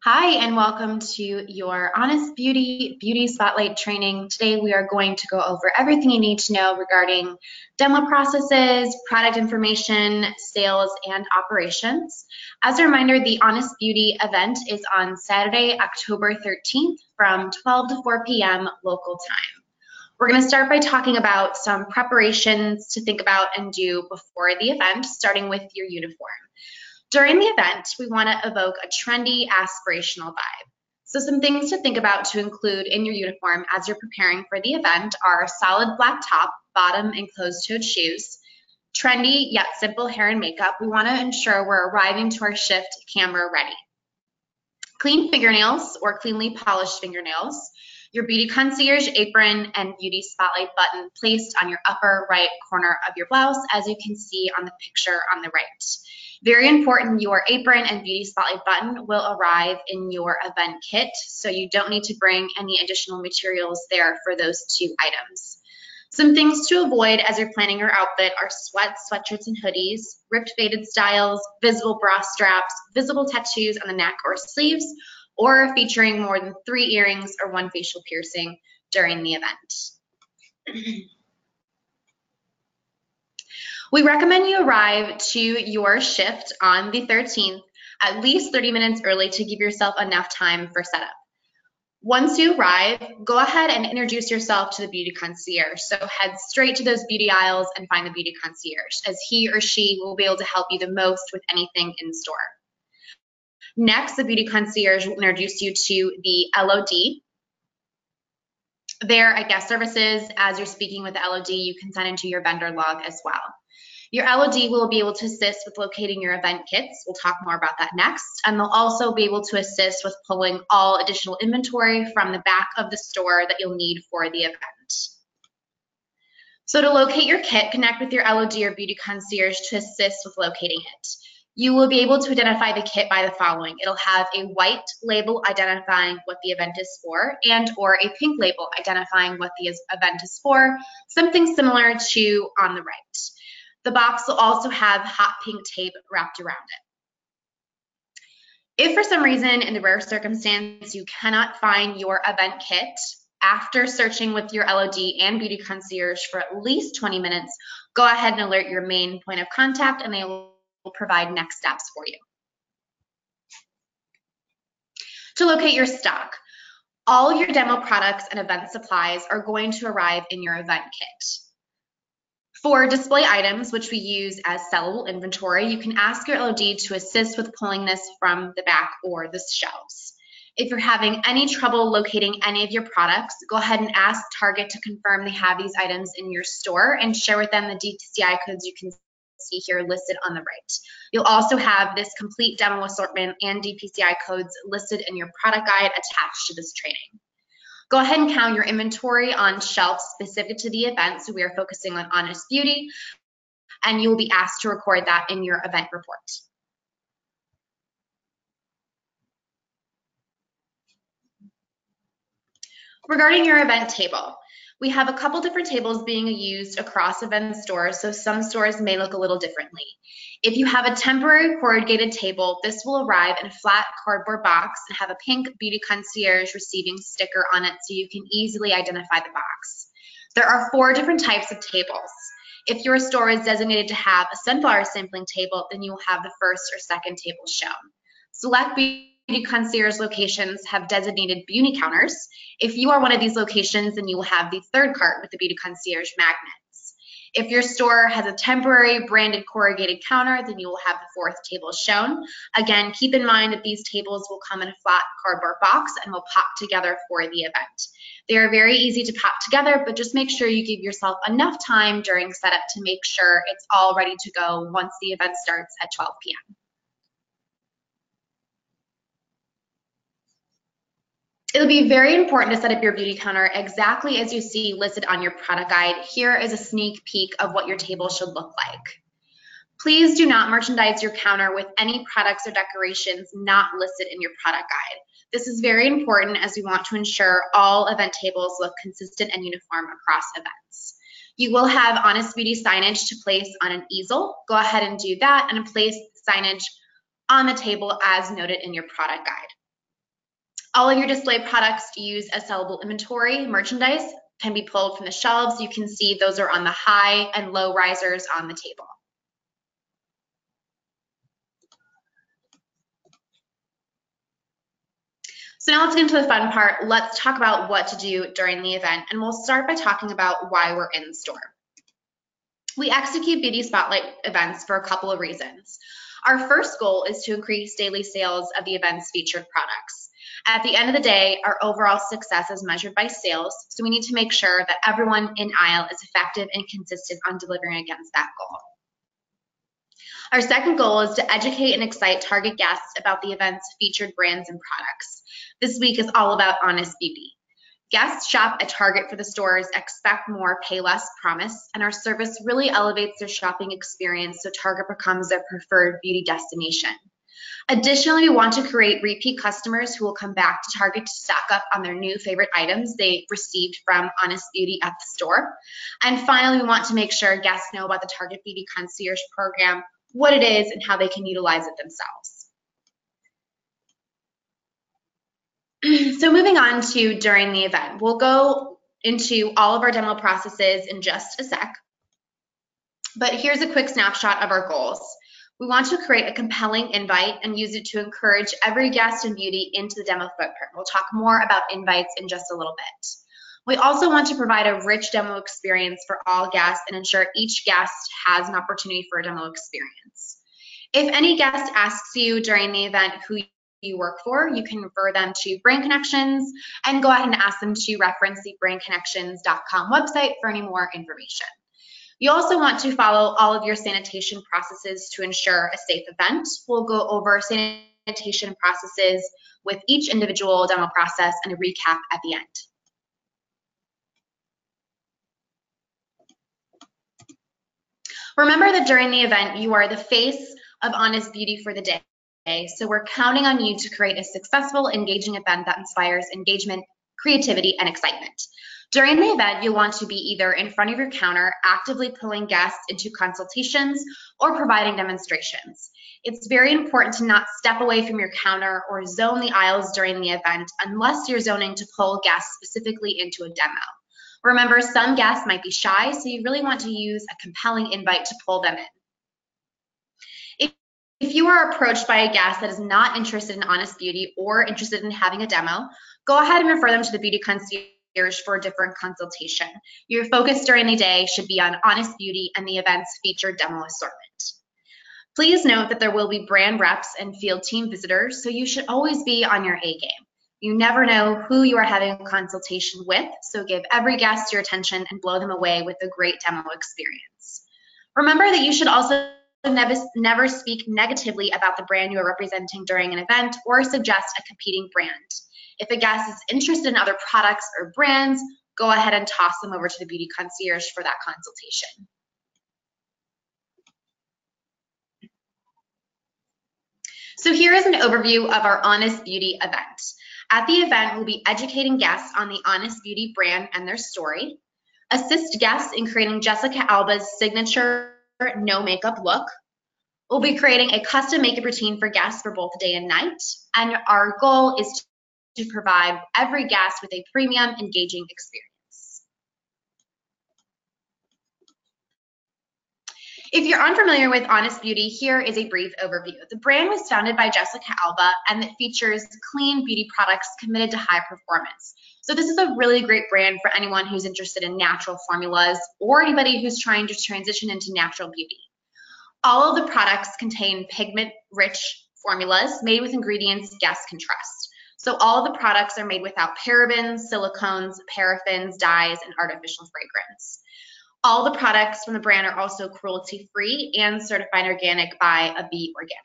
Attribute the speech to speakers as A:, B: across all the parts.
A: Hi, and welcome to your Honest Beauty Spotlight training. Today we are going to go over everything you need to know regarding demo processes, product information, sales, and operations. As a reminder, the Honest Beauty event is on Saturday, October 13th from 12 to 4 p.m. local time. We're going to start by talking about some preparations to think about and do before the event, starting with your uniform. During the event, we want to evoke a trendy, aspirational vibe. So some things to think about to include in your uniform as you're preparing for the event are solid black top, bottom, and closed-toed shoes, trendy yet simple hair and makeup. We want to ensure we're arriving to our shift camera ready. Clean fingernails or cleanly polished fingernails, your beauty concierge apron and beauty spotlight button placed on your upper right corner of your blouse, as you can see on the picture on the right. Very important, your apron and beauty spotlight button will arrive in your event kit, so you don't need to bring any additional materials there for those two items. Some things to avoid as you're planning your outfit are sweats, sweatshirts, and hoodies, ripped faded styles, visible bra straps, visible tattoos on the neck or sleeves, or featuring more than 3 earrings or 1 facial piercing during the event. We recommend you arrive to your shift on the 13th at least 30 minutes early to give yourself enough time for setup. Once you arrive, go ahead and introduce yourself to the beauty concierge. So head straight to those beauty aisles and find the beauty concierge, as he or she will be able to help you the most with anything in store. Next, the beauty concierge will introduce you to the LOD. There at guest services, as you're speaking with the LOD, you can sign into your vendor log as well. Your LOD will be able to assist with locating your event kits. We'll talk more about that next. And they'll also be able to assist with pulling all additional inventory from the back of the store that you'll need for the event. So to locate your kit, connect with your LOD or beauty concierge to assist with locating it. You will be able to identify the kit by the following. It'll have a white label identifying what the event is for, and or a pink label identifying what the event is for, something similar to on the right. The box will also have hot pink tape wrapped around it. If for some reason, in the rare circumstance, you cannot find your event kit, after searching with your LOD and beauty concierge for at least 20 minutes, go ahead and alert your main point of contact and they will provide next steps for you. To locate your stock, all your demo products and event supplies are going to arrive in your event kit. For display items, which we use as sellable inventory, you can ask your LOD to assist with pulling this from the back or the shelves. If you're having any trouble locating any of your products, go ahead and ask Target to confirm they have these items in your store and share with them the DPCI codes you can see here listed on the right. You'll also have this complete demo assortment and DPCI codes listed in your product guide attached to this training. Go ahead and count your inventory on shelves specific to the event, so we are focusing on Honest Beauty, and you will be asked to record that in your event report. Regarding your event table, we have a couple different tables being used across event stores, so some stores may look a little differently. If you have a temporary corrugated table, this will arrive in a flat cardboard box and have a pink beauty concierge receiving sticker on it so you can easily identify the box. There are 4 different types of tables. If your store is designated to have a sunflower sampling table, then you will have the first or second table shown. Select beauty concierge locations have designated beauty counters. If you are one of these locations, then you will have the 3rd cart with the beauty concierge magnets. If your store has a temporary branded corrugated counter, then you will have the 4th table shown. Again, keep in mind that these tables will come in a flat cardboard box and will pop together for the event. They are very easy to pop together, but just make sure you give yourself enough time during setup to make sure it's all ready to go once the event starts at 12 p.m. It'll be very important to set up your beauty counter exactly as you see listed on your product guide. Here is a sneak peek of what your table should look like. Please do not merchandise your counter with any products or decorations not listed in your product guide. This is very important as we want to ensure all event tables look consistent and uniform across events. You will have Honest Beauty signage to place on an easel. Go ahead and do that and place signage on the table as noted in your product guide. All of your display products use a sellable inventory. Merchandise can be pulled from the shelves. You can see those are on the high and low risers on the table. So now let's get into the fun part. Let's talk about what to do during the event, and we'll start by talking about why we're in the store. We execute Beauty Spotlight events for a couple of reasons. Our first goal is to increase daily sales of the event's featured products. At the end of the day, our overall success is measured by sales, so we need to make sure that everyone in aisle is effective and consistent on delivering against that goal. Our second goal is to educate and excite target guests about the event's featured brands and products. This week is all about Honest Beauty. Guests shop at Target for the store's expect more, pay less promise, and our service really elevates their shopping experience so Target becomes their preferred beauty destination. Additionally, we want to create repeat customers who will come back to Target to stock up on their new favorite items they received from Honest Beauty at the store. And finally, we want to make sure guests know about the Target Beauty Concierge program, what it is, and how they can utilize it themselves. So moving on to during the event, we'll go into all of our demo processes in just a sec. But here's a quick snapshot of our goals. We want to create a compelling invite and use it to encourage every guest in beauty into the demo footprint. We'll talk more about invites in just a little bit. We also want to provide a rich demo experience for all guests and ensure each guest has an opportunity for a demo experience. If any guest asks you during the event who you work for, you can refer them to Brand Connections and go ahead and ask them to reference the brandconnections.com website for any more information. You also want to follow all of your sanitation processes to ensure a safe event. We'll go over sanitation processes with each individual demo process and a recap at the end. Remember that during the event, you are the face of Honest Beauty for the day. So we're counting on you to create a successful, engaging event that inspires engagement, creativity, and excitement. During the event, you'll want to be either in front of your counter, actively pulling guests into consultations, or providing demonstrations. It's very important to not step away from your counter or zone the aisles during the event unless you're zoning to pull guests specifically into a demo. Remember, some guests might be shy, so you really want to use a compelling invite to pull them in. If you are approached by a guest that is not interested in Honest Beauty or interested in having a demo, go ahead and refer them to the Beauty Concierge for a different consultation. Your focus during the day should be on Honest Beauty and the event's featured demo assortment. Please note that there will be brand reps and field team visitors, so you should always be on your A game. You never know who you are having a consultation with, so give every guest your attention and blow them away with a great demo experience. Remember that you should also never speak negatively about the brand you are representing during an event or suggest a competing brand. If a guest is interested in other products or brands, go ahead and toss them over to the Beauty Concierge for that consultation. So here is an overview of our Honest Beauty event. At the event, we'll be educating guests on the Honest Beauty brand and their story, assist guests in creating Jessica Alba's signature no makeup look. We'll be creating a custom makeup routine for guests for both day and night. And our goal is to provide every guest with a premium, engaging experience. If you're unfamiliar with Honest Beauty, here is a brief overview. The brand was founded by Jessica Alba and it features clean beauty products committed to high performance. So this is a really great brand for anyone who's interested in natural formulas or anybody who's trying to transition into natural beauty. All of the products contain pigment-rich formulas made with ingredients guests can trust. So all of the products are made without parabens, silicones, paraffins, dyes, and artificial fragrance. All the products from the brand are also cruelty-free and certified organic by a Be Organic.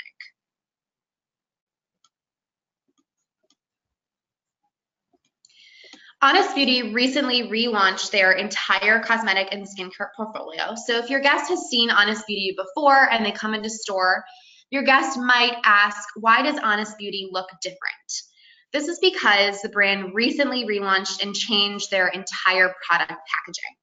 A: Honest Beauty recently relaunched their entire cosmetic and skincare portfolio. So if your guest has seen Honest Beauty before and they come into store, your guest might ask, why does Honest Beauty look different? This is because the brand recently relaunched and changed their entire product packaging.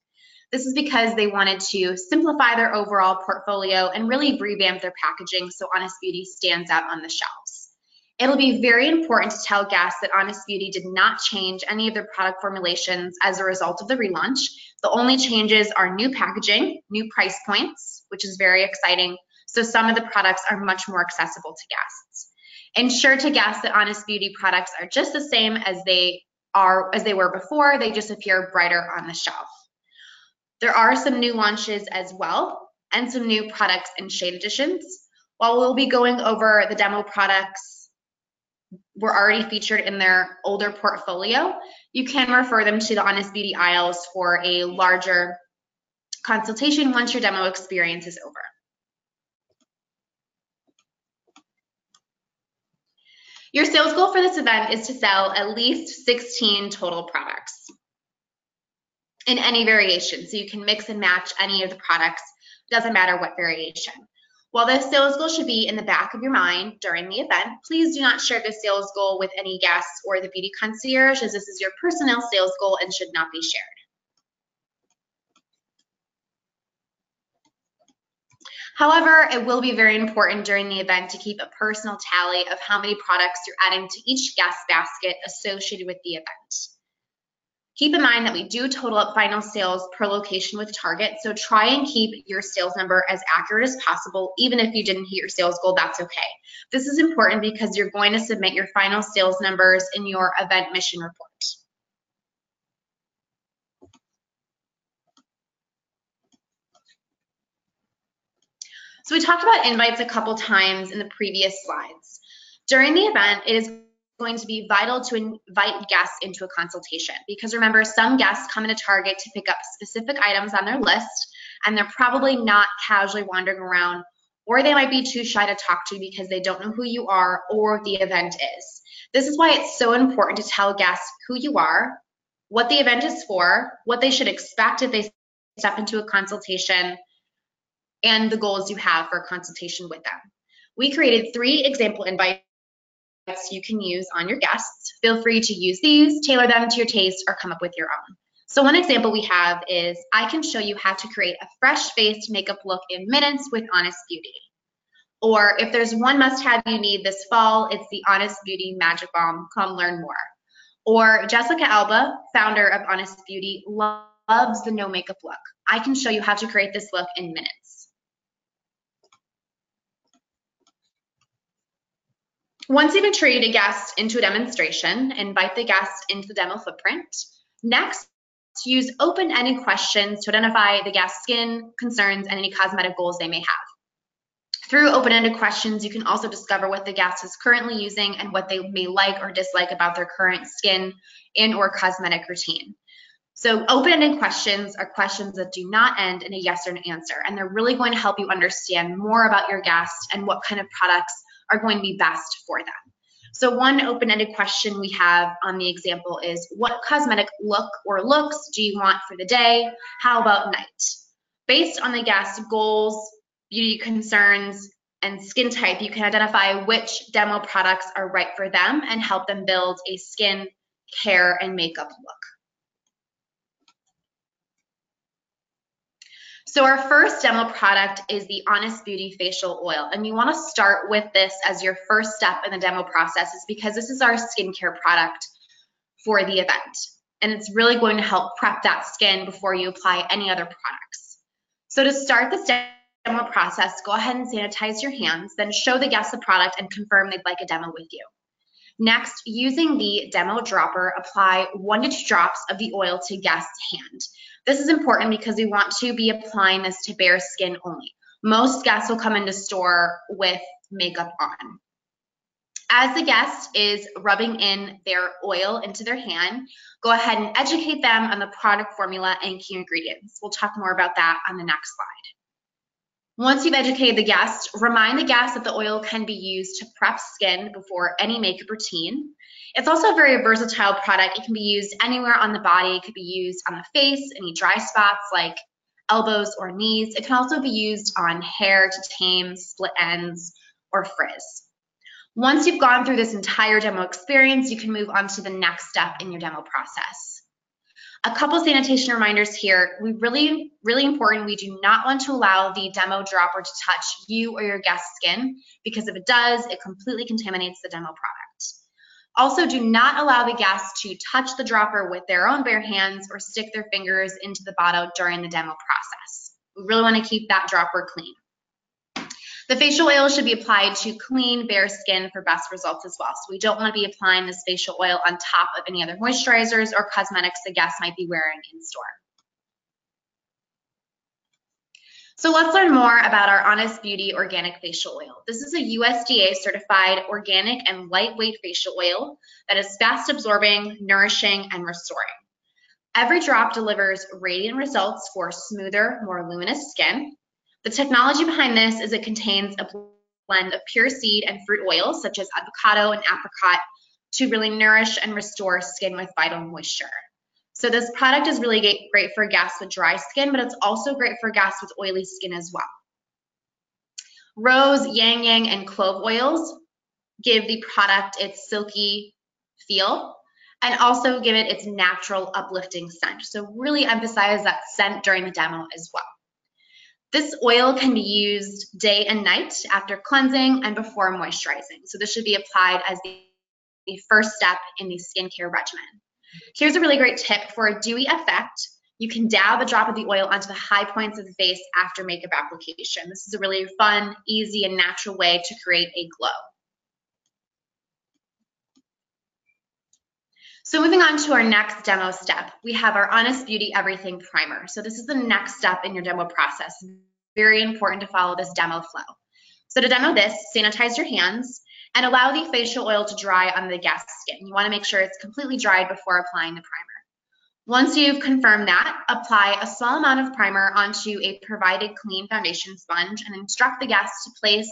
A: This is because they wanted to simplify their overall portfolio and really revamp their packaging so Honest Beauty stands out on the shelves. It'll be very important to tell guests that Honest Beauty did not change any of their product formulations as a result of the relaunch. The only changes are new packaging, new price points, which is very exciting. So some of the products are much more accessible to guests. Ensure to guests that Honest Beauty products are just the same as they were before. They just appear brighter on the shelf. There are some new launches as well and some new products and shade additions. While we'll be going over the demo products were already featured in their older portfolio, you can refer them to the Honest Beauty aisles for a larger consultation once your demo experience is over. Your sales goal for this event is to sell at least 16 total products in any variation. So you can mix and match any of the products, doesn't matter what variation. While the sales goal should be in the back of your mind during the event, please do not share the sales goal with any guests or the beauty concierge, as this is your personal sales goal and should not be shared. However, it will be very important during the event to keep a personal tally of how many products you're adding to each guest basket associated with the event. Keep in mind that we do total up final sales per location with Target, so try and keep your sales number as accurate as possible. Even if you didn't hit your sales goal, that's okay. This is important because you're going to submit your final sales numbers in your event mission report. So we talked about invites a couple times in the previous slides. During the event, it is going to be vital to invite guests into a consultation, because remember, some guests come into Target to pick up specific items on their list, and they're probably not casually wandering around, or they might be too shy to talk to because they don't know who you are or what the event is. This is why it's so important to tell guests who you are, what the event is for, what they should expect if they step into a consultation, and the goals you have for a consultation with them. We created 3 example invites you can use on your guests. Feel free to use these, tailor them to your taste, or come up with your own. So one example we have is, I can show you how to create a fresh-faced makeup look in minutes with Honest Beauty. Or if there's one must-have you need this fall, it's the Honest Beauty Magic Balm. Come learn more. Or Jessica Alba, founder of Honest Beauty, loves the no makeup look. I can show you how to create this look in minutes. Once you've intrigued a guest into a demonstration, invite the guest into the demo footprint. Next, use open-ended questions to identify the guest's skin concerns and any cosmetic goals they may have. Through open-ended questions, you can also discover what the guest is currently using and what they may like or dislike about their current skin and/or cosmetic routine. So open-ended questions are questions that do not end in a yes or an answer, and they're really going to help you understand more about your guest and what kind of products are going to be best for them. So one open-ended question we have on the example is, what cosmetic look or looks do you want for the day? How about night? Based on the guest's goals, beauty concerns, and skin type, you can identify which demo products are right for them and help them build a skin care and makeup look. So our first demo product is the Honest Beauty Facial Oil, and you want to start with this as your first step in the demo process, is because this is our skincare product for the event, and it's really going to help prep that skin before you apply any other products. So to start this demo process, go ahead and sanitize your hands, then show the guest the product and confirm they'd like a demo with you. Next, using the demo dropper, apply 1 to 2 drops of the oil to guest's hand. This is important because we want to be applying this to bare skin only. Most guests will come into store with makeup on. As the guest is rubbing in their oil into their hand, go ahead and educate them on the product formula and key ingredients. We'll talk more about that on the next slide. Once you've educated the guest, remind the guest that the oil can be used to prep skin before any makeup routine. It's also a very versatile product. It can be used anywhere on the body. It could be used on the face, any dry spots like elbows or knees. It can also be used on hair to tame split ends or frizz. Once you've gone through this entire demo experience, you can move on to the next step in your demo process. A couple sanitation reminders here. Really important, we do not want to allow the demo dropper to touch you or your guest's skin, because if it does, it completely contaminates the demo product. Also, do not allow the guest to touch the dropper with their own bare hands or stick their fingers into the bottle during the demo process. We really want to keep that dropper clean. The facial oil should be applied to clean, bare skin for best results as well. So we don't want to be applying this facial oil on top of any other moisturizers or cosmetics the guest might be wearing in store. So let's learn more about our Honest Beauty Organic Facial Oil. This is a USDA certified organic and lightweight facial oil that is fast absorbing, nourishing, and restoring. Every drop delivers radiant results for smoother, more luminous skin. The technology behind this is it contains a blend of pure seed and fruit oils such as avocado and apricot to really nourish and restore skin with vital moisture. So this product is really great for guests with dry skin, but it's also great for guests with oily skin as well. Rose, yang yang, and clove oils give the product its silky feel and also give it its natural uplifting scent. So really emphasize that scent during the demo as well. This oil can be used day and night after cleansing and before moisturizing. So this should be applied as the first step in the skincare regimen. Here's a really great tip for a dewy effect. You can dab a drop of the oil onto the high points of the face after makeup application. This is a really fun, easy, and natural way to create a glow. So moving on to our next demo step, we have our Honest Beauty Everything Primer. So this is the next step in your demo process. Very important to follow this demo flow. So to demo this, sanitize your hands and allow the facial oil to dry on the guest's skin. You want to make sure it's completely dried before applying the primer. Once you've confirmed that, apply a small amount of primer onto a provided clean foundation sponge and instruct the guest to place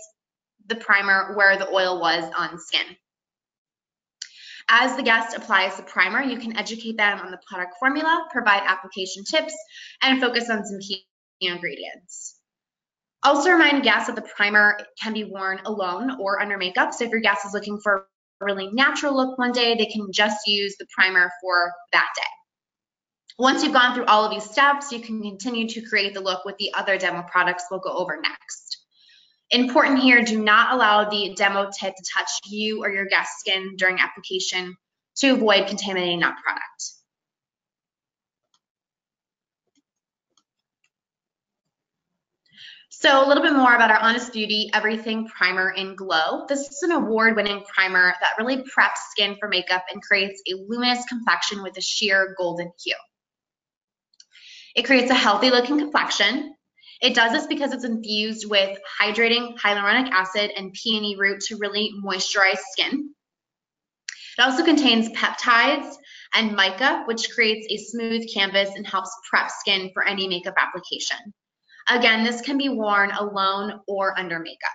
A: the primer where the oil was on skin. As the guest applies the primer, you can educate them on the product formula, provide application tips, and focus on some key ingredients. Also remind guests that the primer can be worn alone or under makeup. So if your guest is looking for a really natural look one day, they can just use the primer for that day. Once you've gone through all of these steps, you can continue to create the look with the other demo products we'll go over next. Important here, do not allow the demo tip to touch you or your guest's skin during application to avoid contaminating that product. So a little bit more about our Honest Beauty Everything Primer in Glow. This is an award-winning primer that really preps skin for makeup and creates a luminous complexion with a sheer golden hue. It creates a healthy looking complexion. It does this because it's infused with hydrating hyaluronic acid and peony root to really moisturize skin. It also contains peptides and mica, which creates a smooth canvas and helps prep skin for any makeup application. Again, this can be worn alone or under makeup.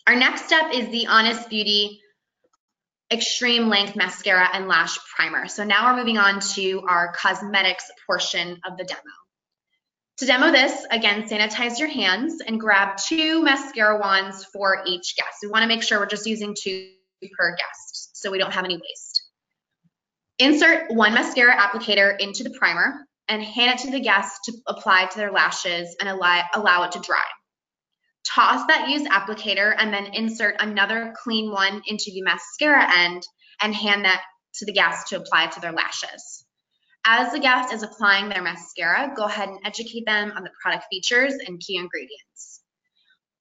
A: Our next step is the Honest Beauty Extreme Length Mascara and Lash Primer. So now we're moving on to our cosmetics portion of the demo. To demo this, again, sanitize your hands and grab 2 mascara wands for each guest. We want to make sure we're just using 2 per guest so we don't have any waste. Insert 1 mascara applicator into the primer and hand it to the guest to apply to their lashes and allow it to dry. Toss that used applicator and then insert another clean one into the mascara end and hand that to the guest to apply to their lashes. As the guest is applying their mascara, go ahead and educate them on the product features and key ingredients.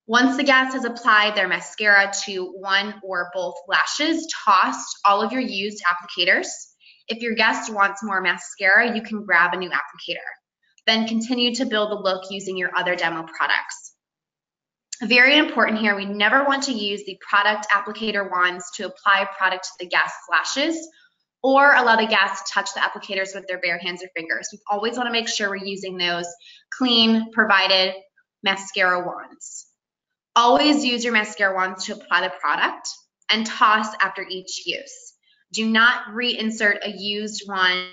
A: Once the guest has applied their mascara to 1 or both lashes, toss all of your used applicators. If your guest wants more mascara, you can grab a new applicator. Then continue to build the look using your other demo products. Very important here, we never want to use the product applicator wands to apply product to the guest's lashes or allow the guest to touch the applicators with their bare hands or fingers. We always want to make sure we're using those clean, provided mascara wands. Always use your mascara wands to apply the product and toss after each use. Do not reinsert a used one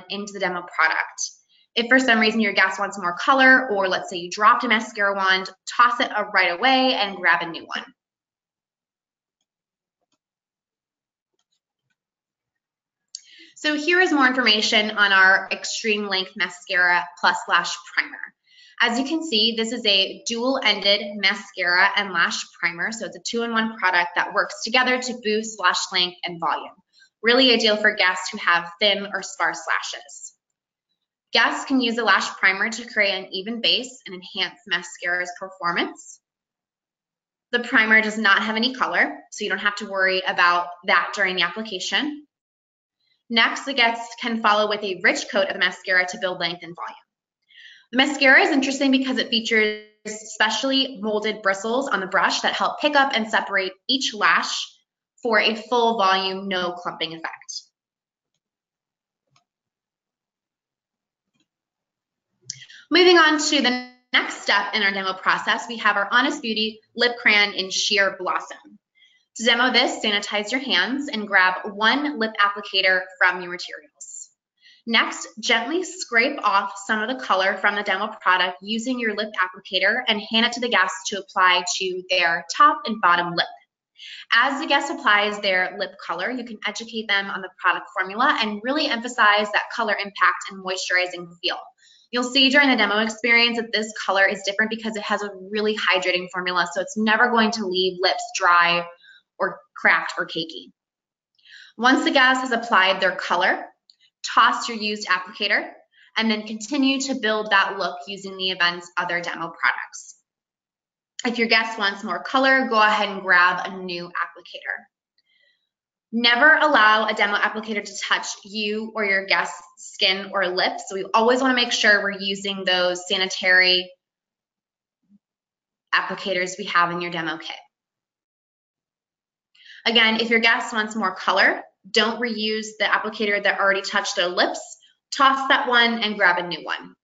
A: into the demo product. If for some reason your guest wants more color, or let's say you dropped a mascara wand, toss it right away and grab a new one. So here is more information on our Extreme Length Mascara Plus Lash Primer. As you can see, this is a dual-ended mascara and lash primer, so it's a two-in-one product that works together to boost lash length and volume. Really ideal for guests who have thin or sparse lashes. Guests can use a lash primer to create an even base and enhance mascara's performance. The primer does not have any color, so you don't have to worry about that during the application. Next, the guests can follow with a rich coat of the mascara to build length and volume. The mascara is interesting because it features specially molded bristles on the brush that help pick up and separate each lash for a full volume, no clumping effect. Moving on to the next step in our demo process, we have our Honest Beauty Lip Crayon in Sheer Blossom. To demo this, sanitize your hands and grab one lip applicator from your materials. Next, gently scrape off some of the color from the demo product using your lip applicator and hand it to the guest to apply to their top and bottom lip. As the guest applies their lip color, you can educate them on the product formula and really emphasize that color impact and moisturizing feel. You'll see during the demo experience that this color is different because it has a really hydrating formula, so it's never going to leave lips dry or cracked or cakey. Once the guest has applied their color, toss your used applicator, and then continue to build that look using the event's other demo products. If your guest wants more color, go ahead and grab a new applicator. Never allow a demo applicator to touch you or your guest's skin or lips, so we always want to make sure we're using those sanitary applicators we have in your demo kit. Again, if your guest wants more color, don't reuse the applicator that already touched their lips. Toss that one and grab a new one.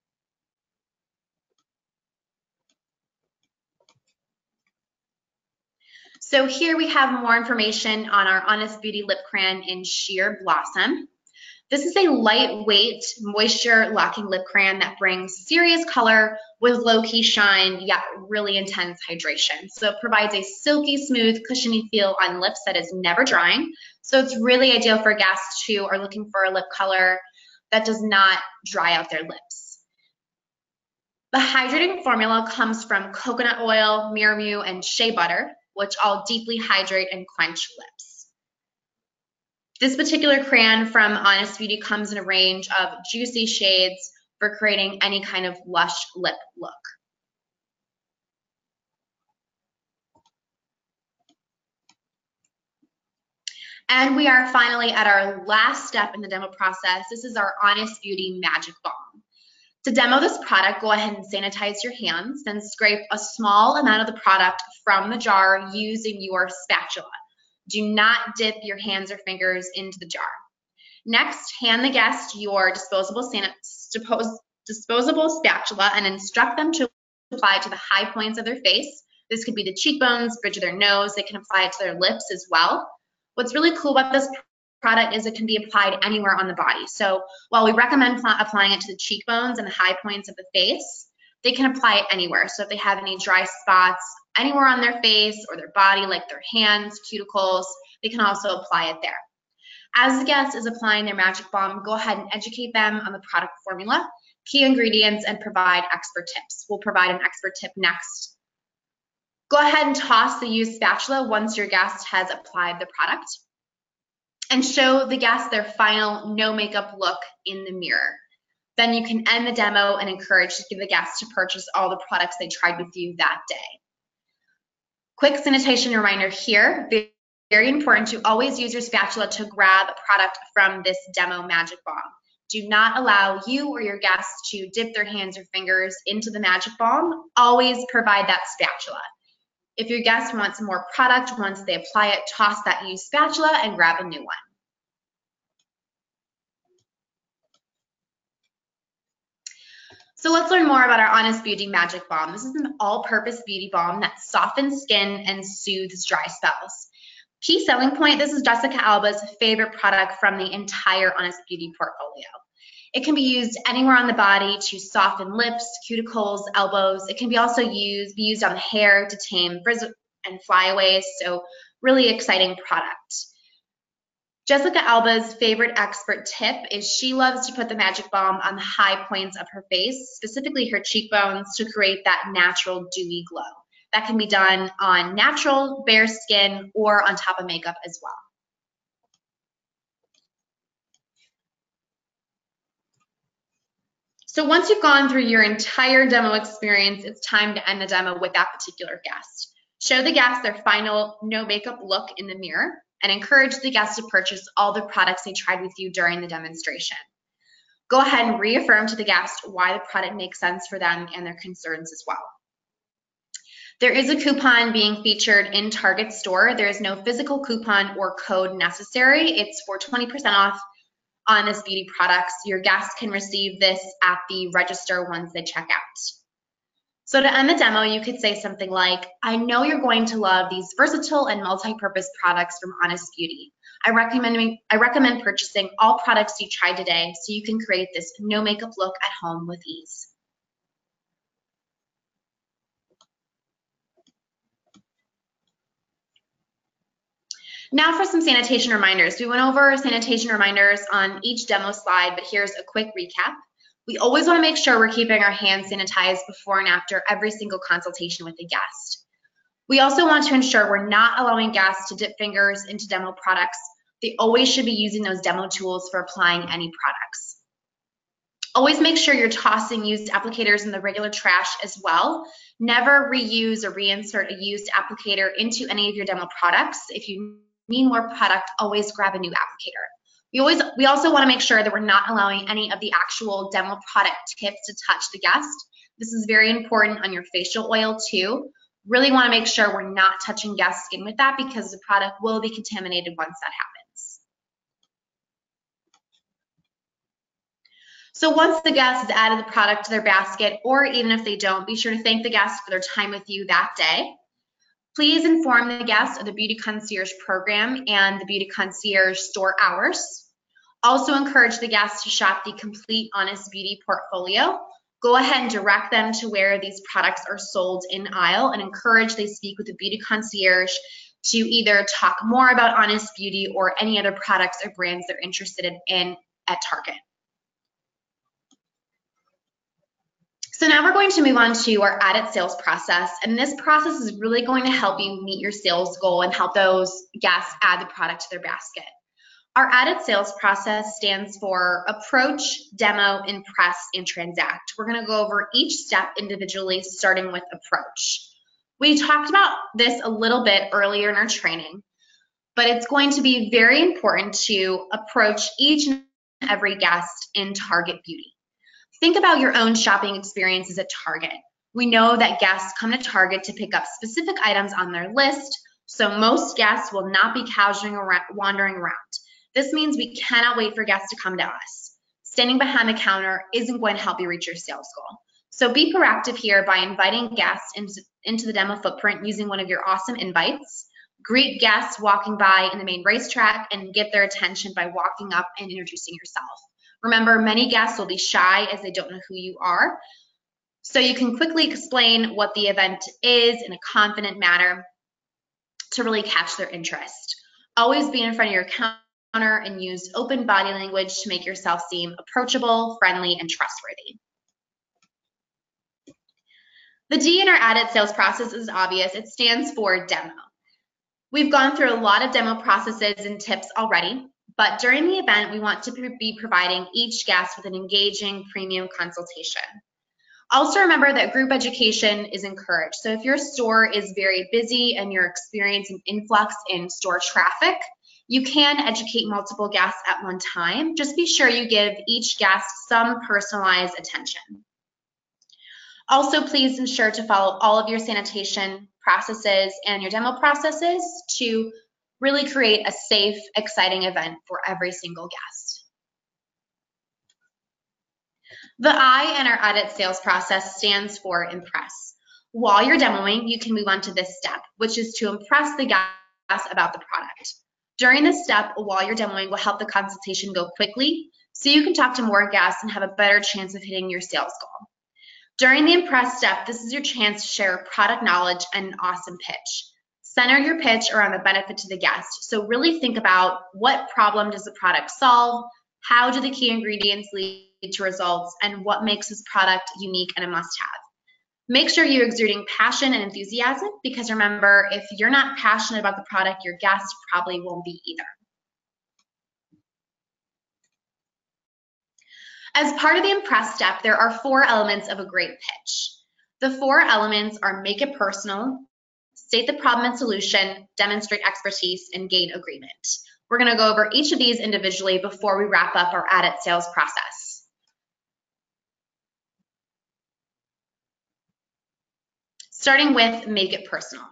A: So here we have more information on our Honest Beauty Lip Crayon in Sheer Blossom. This is a lightweight, moisture-locking lip crayon that brings serious color with low-key shine, yet really intense hydration. So it provides a silky, smooth, cushiony feel on lips that is never drying. So it's really ideal for guests who are looking for a lip color that does not dry out their lips. The hydrating formula comes from coconut oil, Miramu, and shea butter, which all deeply hydrate and quench lips. This particular crayon from Honest Beauty comes in a range of juicy shades for creating any kind of lush lip look. And we are finally at our last step in the demo process. This is our Honest Beauty Magic Balm. To demo this product, go ahead and sanitize your hands, then scrape a small amount of the product from the jar using your spatula. Do not dip your hands or fingers into the jar. Next, hand the guest your disposable spatula and instruct them to apply to the high points of their face. This could be the cheekbones, bridge of their nose. They can apply it to their lips as well. What's really cool about this product is it can be applied anywhere on the body. So while we recommend applying it to the cheekbones and the high points of the face, they can apply it anywhere. So if they have any dry spots anywhere on their face or their body, like their hands, cuticles, they can also apply it there. As the guest is applying their magic balm, go ahead and educate them on the product formula, key ingredients, and provide expert tips. We'll provide an expert tip next. Go ahead and toss the used spatula once your guest has applied the product, and show the guest their final no makeup look in the mirror. Then you can end the demo and encourage the guests to purchase all the products they tried with you that day. Quick sanitation reminder here, very important to always use your spatula to grab a product from this demo magic balm. Do not allow you or your guests to dip their hands or fingers into the magic balm. Always provide that spatula. If your guest wants more product, once they apply it, toss that used spatula and grab a new one. So let's learn more about our Honest Beauty Magic Balm. This is an all-purpose beauty balm that softens skin and soothes dry spells. Key selling point, this is Jessica Alba's favorite product from the entire Honest Beauty portfolio. It can be used anywhere on the body to soften lips, cuticles, elbows. It can be also be used on the hair to tame frizz and flyaways, so really exciting product. Jessica Alba's favorite expert tip is she loves to put the magic balm on the high points of her face, specifically her cheekbones, to create that natural dewy glow. That can be done on natural bare skin or on top of makeup as well. So once you've gone through your entire demo experience, it's time to end the demo with that particular guest. Show the guest their final no makeup look in the mirror and encourage the guest to purchase all the products they tried with you during the demonstration. Go ahead and reaffirm to the guest why the product makes sense for them and their concerns as well. There is a coupon being featured in Target store. There is no physical coupon or code necessary. It's for 20% off Honest Beauty products. Your guests can receive this at the register once they check out. So to end the demo, you could say something like, I know you're going to love these versatile and multi-purpose products from Honest Beauty. I recommend purchasing all products you tried today so you can create this no makeup look at home with ease. Now for some sanitation reminders. We went over sanitation reminders on each demo slide, but here's a quick recap. We always want to make sure we're keeping our hands sanitized before and after every single consultation with the guest. We also want to ensure we're not allowing guests to dip fingers into demo products. They always should be using those demo tools for applying any products. Always make sure you're tossing used applicators in the regular trash as well. Never reuse or reinsert a used applicator into any of your demo products. If you need more product, always grab a new applicator. We also want to make sure that we're not allowing any of the actual demo product tips to touch the guest. This is very important on your facial oil too. Really want to make sure we're not touching guest skin with that because the product will be contaminated once that happens. So once the guest has added the product to their basket, or even if they don't, be sure to thank the guest for their time with you that day. Please inform the guest of the Beauty Concierge program and the Beauty Concierge store hours. Also encourage the guests to shop the complete Honest Beauty portfolio. Go ahead and direct them to where these products are sold in aisle and encourage they speak with the Beauty Concierge to either talk more about Honest Beauty or any other products or brands they're interested in at Target. So now we're going to move on to our added sales process, and this process is really going to help you meet your sales goal and help those guests add the product to their basket. Our added sales process stands for approach, demo, impress, and transact. We're going to go over each step individually, starting with approach. We talked about this a little bit earlier in our training, but it's going to be very important to approach each and every guest in Target Beauty. Think about your own shopping experiences at Target. We know that guests come to Target to pick up specific items on their list, so most guests will not be casually wandering around. This means we cannot wait for guests to come to us. Standing behind the counter isn't going to help you reach your sales goal. So be proactive here by inviting guests into the demo footprint using one of your awesome invites. Greet guests walking by in the main racetrack and get their attention by walking up and introducing yourself. Remember, many guests will be shy as they don't know who you are. So you can quickly explain what the event is in a confident manner to really catch their interest. Always be in front of your counter and use open body language to make yourself seem approachable, friendly, and trustworthy. The D in our added sales process is obvious. It stands for demo. We've gone through a lot of demo processes and tips already. But during the event, we want to be providing each guest with an engaging premium consultation. Also remember that group education is encouraged. So if your store is very busy and you're experiencing influx in store traffic, you can educate multiple guests at one time. Just be sure you give each guest some personalized attention. Also, please ensure to follow all of your sanitation processes and your demo processes to really create a safe, exciting event for every single guest. The I in our audit sales process stands for impress. While you're demoing, you can move on to this step, which is to impress the guest about the product. During this step, while you're demoing, will help the consultation go quickly, so you can talk to more guests and have a better chance of hitting your sales goal. During the impress step, this is your chance to share product knowledge and an awesome pitch. Center your pitch around the benefit to the guest. So really think about what problem does the product solve, how do the key ingredients lead to results, and what makes this product unique and a must-have. Make sure you're exuding passion and enthusiasm, because remember, if you're not passionate about the product, your guest probably won't be either. As part of the impress step, there are 4 elements of a great pitch. The 4 elements are make it personal, state the problem and solution, demonstrate expertise, and gain agreement. We're going to go over each of these individually before we wrap up our Addit sales process. Starting with make it personal.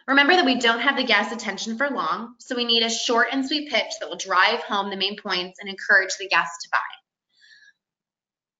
A: Remember that we don't have the guest's attention for long, so we need a short and sweet pitch that will drive home the main points and encourage the guest to buy.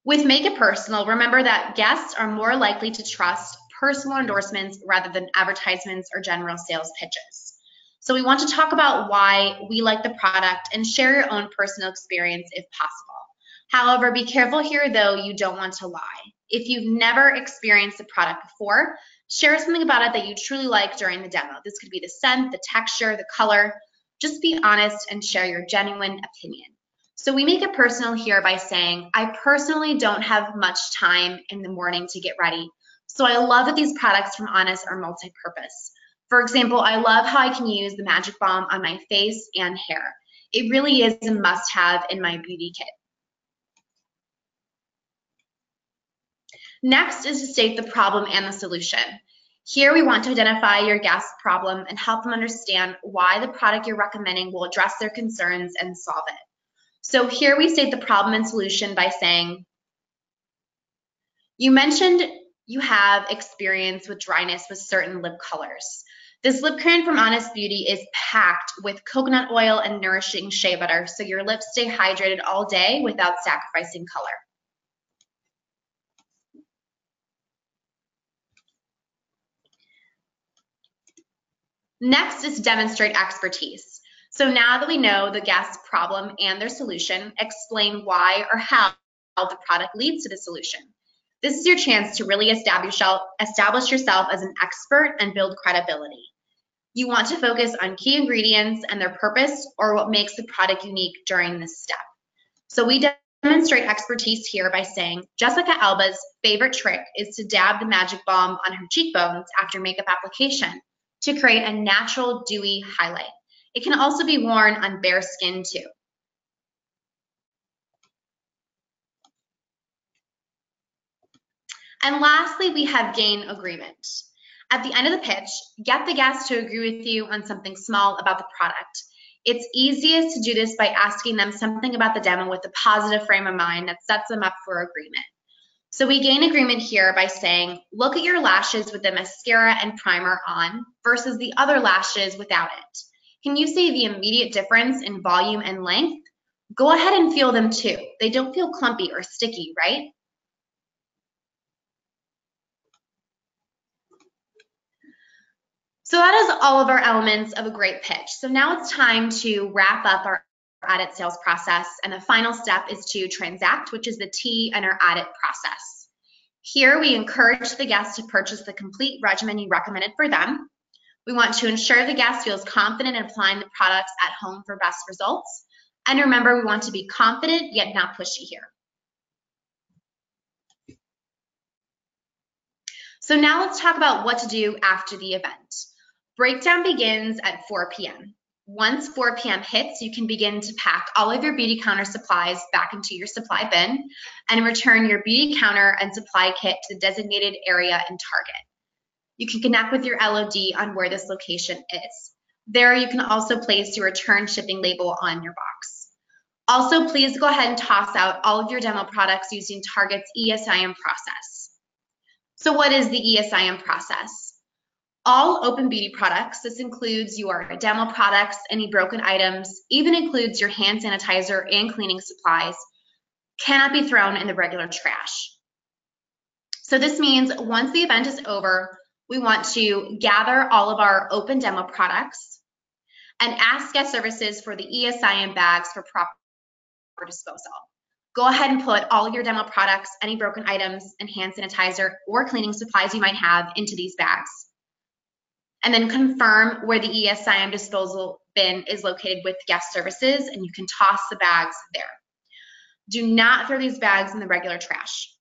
A: With make it personal, remember that guests are more likely to trust personal endorsements rather than advertisements or general sales pitches. So we want to talk about why we like the product and share your own personal experience if possible. However, be careful here though, you don't want to lie. If you've never experienced the product before, share something about it that you truly like during the demo. This could be the scent, the texture, the color. Just be honest and share your genuine opinion. So we make it personal here by saying, I personally don't have much time in the morning to get ready. So I love that these products from Honest are multi-purpose. For example, I love how I can use the Magic Balm on my face and hair. It really is a must-have in my beauty kit. Next is to state the problem and the solution. Here we want to identify your guest's problem and help them understand why the product you're recommending will address their concerns and solve it. So here we state the problem and solution by saying, you mentioned you have experience with dryness with certain lip colors. This lip cream from Honest Beauty is packed with coconut oil and nourishing shea butter, so your lips stay hydrated all day without sacrificing color. Next is demonstrate expertise. So now that we know the guest's problem and their solution, explain why or how the product leads to the solution. This is your chance to really establish yourself as an expert and build credibility. You want to focus on key ingredients and their purpose or what makes the product unique during this step. So we demonstrate expertise here by saying, Jessica Alba's favorite trick is to dab the Magic Balm on her cheekbones after makeup application to create a natural dewy highlight. It can also be worn on bare skin too. And lastly, we have gain agreement. At the end of the pitch, get the guest to agree with you on something small about the product. It's easiest to do this by asking them something about the demo with a positive frame of mind that sets them up for agreement. So we gain agreement here by saying, look at your lashes with the mascara and primer on versus the other lashes without it. Can you see the immediate difference in volume and length? Go ahead and feel them too. They don't feel clumpy or sticky, right? So that is all of our elements of a great pitch. So now it's time to wrap up our Addit sales process, and the final step is to transact, which is the T in our Addit process. Here we encourage the guest to purchase the complete regimen you recommended for them. We want to ensure the guest feels confident in applying the products at home for best results. And remember, we want to be confident yet not pushy here. So now let's talk about what to do after the event. Breakdown begins at 4 p.m. Once 4 p.m. hits, you can begin to pack all of your beauty counter supplies back into your supply bin and return your beauty counter and supply kit to the designated area in Target. You can connect with your LOD on where this location is. There you can also place your return shipping label on your box. Also, please go ahead and toss out all of your demo products using Target's ESIM process. So what is the ESIM process? All Open Beauty products, this includes your demo products, any broken items, even includes your hand sanitizer and cleaning supplies, cannot be thrown in the regular trash. So this means once the event is over, we want to gather all of our open demo products and ask guest services for the ESIM bags for proper disposal. Go ahead and put all of your demo products, any broken items, and hand sanitizer or cleaning supplies you might have into these bags. and then confirm where the ESIM disposal bin is located with guest services, and you can toss the bags there. Do not throw these bags in the regular trash.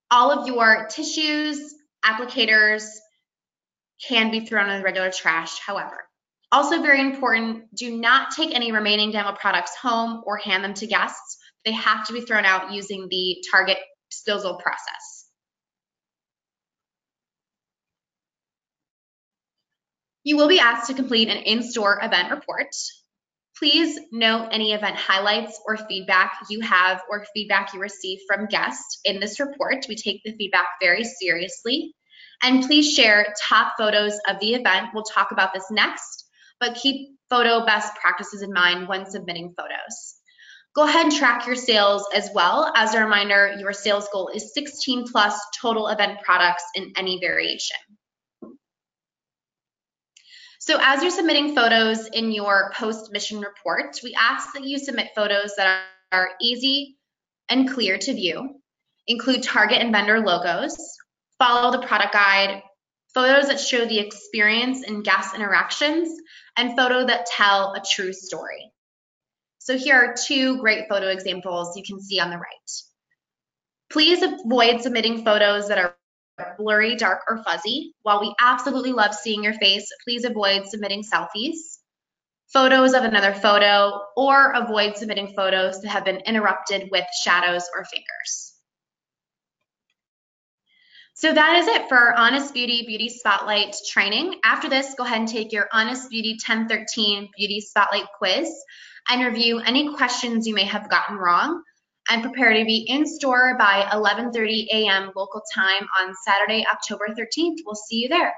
A: All of your tissues, applicators can be thrown in the regular trash, however. Also very important, do not take any remaining demo products home or hand them to guests. They have to be thrown out using the Target disposal process. You will be asked to complete an in-store event report. Please note any event highlights or feedback you have or feedback you receive from guests in this report. We take the feedback very seriously. And please share top photos of the event. We'll talk about this next, but keep photo best practices in mind when submitting photos. Go ahead and track your sales as well. As a reminder, your sales goal is 16 plus total event products in any variation. So as you're submitting photos in your post-mission report, we ask that you submit photos that are easy and clear to view, include target and vendor logos, follow the product guide, photos that show the experience and guest interactions, and photos that tell a true story. So here are two great photo examples you can see on the right. Please avoid submitting photos that are blurry, dark, or fuzzy. While we absolutely love seeing your face, please avoid submitting selfies, photos of another photo, or avoid submitting photos that have been interrupted with shadows or fingers. So that is it for our Honest Beauty Beauty Spotlight training. After this, go ahead and take your Honest Beauty 1013 Beauty Spotlight quiz and review any questions you may have gotten wrong. And prepare to be in store by 11:30 a.m. local time on Saturday, October 13th. We'll see you there.